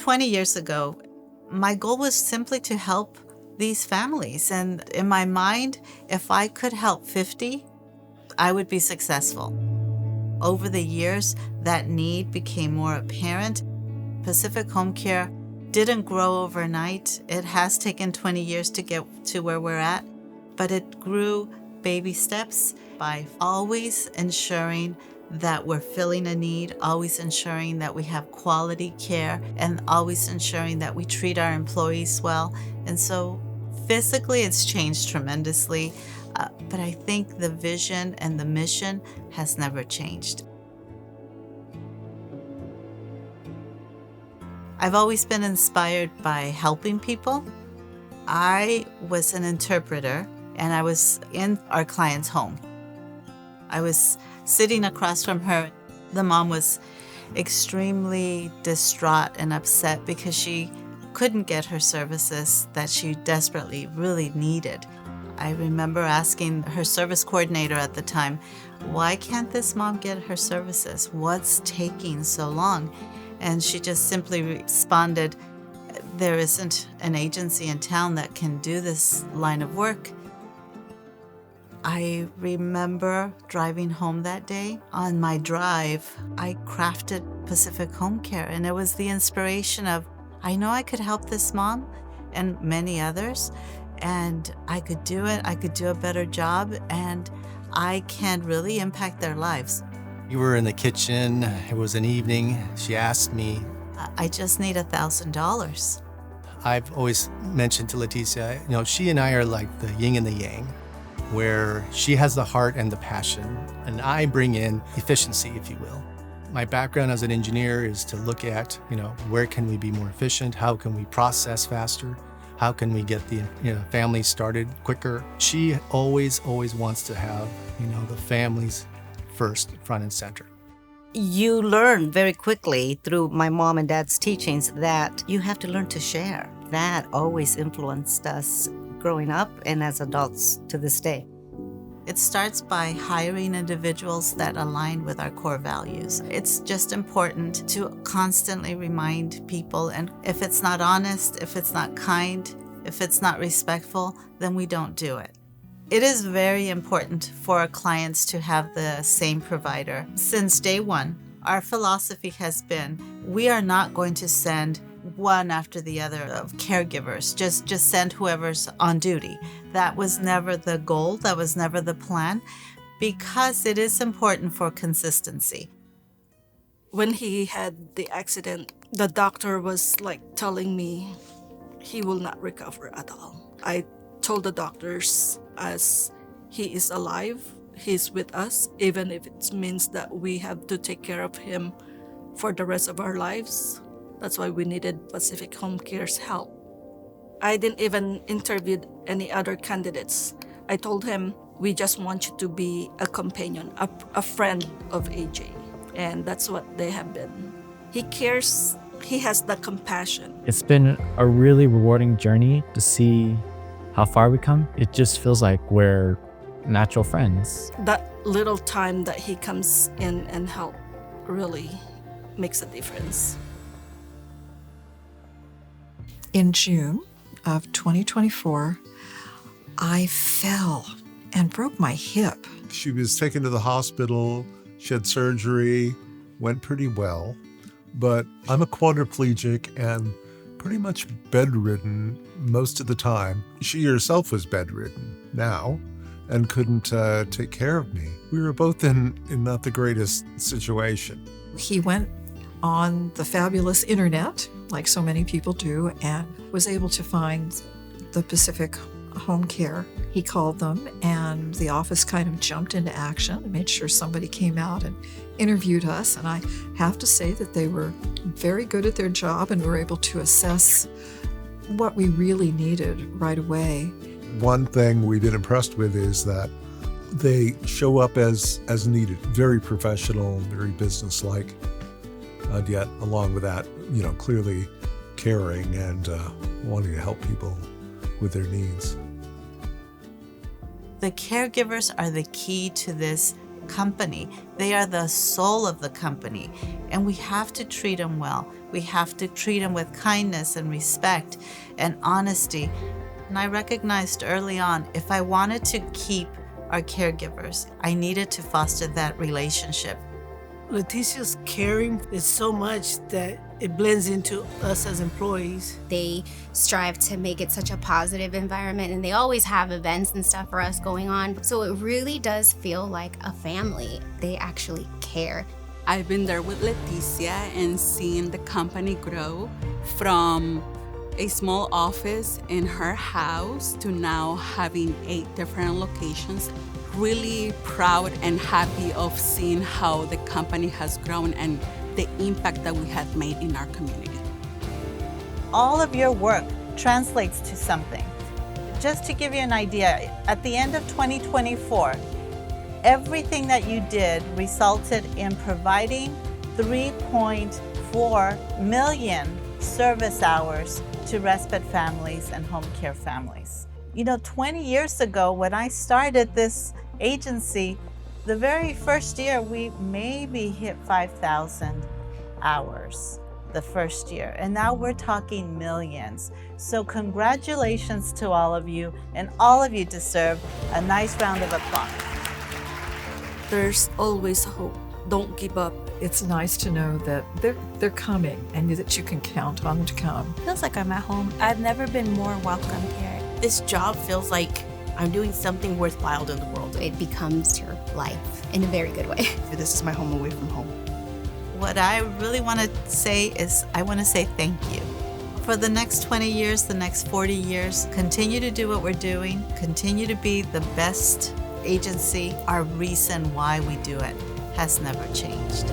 20 years ago, my goal was simply to help these families. And in my mind, if I could help 50, I would be successful. Over the years, that need became more apparent. Pacific Home Care didn't grow overnight. It has taken 20 years to get to where we're at, but it grew baby steps by always ensuring that we're filling a need, always ensuring that we have quality care, and always ensuring that we treat our employees well. And so physically, it's changed tremendously, but I think the vision and the mission has never changed. I've always been inspired by helping people. I was an interpreter, and I was in our client's home. I was sitting across from her. The mom was extremely distraught and upset because she couldn't get her services that she desperately really needed. I remember asking her service coordinator at the time, why can't this mom get her services? What's taking so long? And she just simply responded, there isn't an agency in town that can do this line of work. I remember driving home that day. On my drive, I crafted Pacific Home Care, and it was the inspiration of, I know I could help this mom and many others, and I could do it. I could do a better job, and I can really impact their lives. You were in the kitchen. It was an evening. She asked me, I just need $1,000. I've always mentioned to Leticia, she and I are like the yin and the yang, where she has the heart and the passion, and I bring in efficiency, if you will. My background as an engineer is to look at, where can we be more efficient? How can we process faster? How can we get the family started quicker? She always wants to have, the families first, front and center. You learn very quickly through my mom and dad's teachings that you have to learn to share. That always influenced us growing up and as adults to this day. It starts by hiring individuals that align with our core values. It's just important to constantly remind people, and if it's not honest, if it's not kind, if it's not respectful, then we don't do it. It is very important for our clients to have the same provider. Since day one, our philosophy has been, we are not going to send one after the other of caregivers, just send whoever's on duty. That was never the goal, that was never the plan, because it is important for consistency. When he had the accident, the doctor was telling me he will not recover at all. I told the doctors, as he is alive, he's with us, even if it means that we have to take care of him for the rest of our lives. That's why we needed Pacific Home Care's help. I didn't even interview any other candidates. I told him, we just want you to be a companion, a friend of AJ. And that's what they have been. He cares, he has the compassion. It's been a really rewarding journey to see how far we come. It just feels like we're natural friends. That little time that he comes in and help really makes a difference. In June of 2024, I fell and broke my hip. She was taken to the hospital. She had surgery, went pretty well. But I'm a quadriplegic and pretty much bedridden most of the time. She herself was bedridden now and couldn't take care of me. We were both in not the greatest situation. He went on the fabulous internet, like so many people do, and was able to find the Pacific Home Care. He called them, and the office kind of jumped into action and made sure somebody came out and interviewed us. And I have to say that they were very good at their job and were able to assess what we really needed right away. One thing we've been impressed with is that they show up as needed, very professional, very businesslike. Yet along with that, clearly caring and wanting to help people with their needs. The caregivers are the key to this company. They are the soul of the company, and we have to treat them well. We have to treat them with kindness and respect and honesty. And I recognized early on, if I wanted to keep our caregivers, I needed to foster that relationship. Leticia's caring is so much that it blends into us as employees. They strive to make it such a positive environment, and they always have events and stuff for us going on. So it really does feel like a family. They actually care. I've been there with Leticia and seen the company grow from a small office in her house to now having 8 different locations. Really proud and happy of seeing how the company has grown and the impact that we have made in our community. All of your work translates to something. Just to give you an idea, at the end of 2024, everything that you did resulted in providing 3.4 million service hours to respite families and home care families. 20 years ago when I started this agency, the very first year we maybe hit 5,000 hours the first year, and now we're talking millions. So congratulations to all of you, and all of you deserve a nice round of applause. There's always hope. Don't give up. It's nice to know that they're coming and that you can count on them to come. Feels like I'm at home. I've never been more welcome here. This job feels like I'm doing something worthwhile in the world. It becomes your life in a very good way. This is my home away from home. What I really want to say is I want to say thank you. For the next 20 years, the next 40 years, continue to do what we're doing, continue to be the best agency. Our reason why we do it has never changed.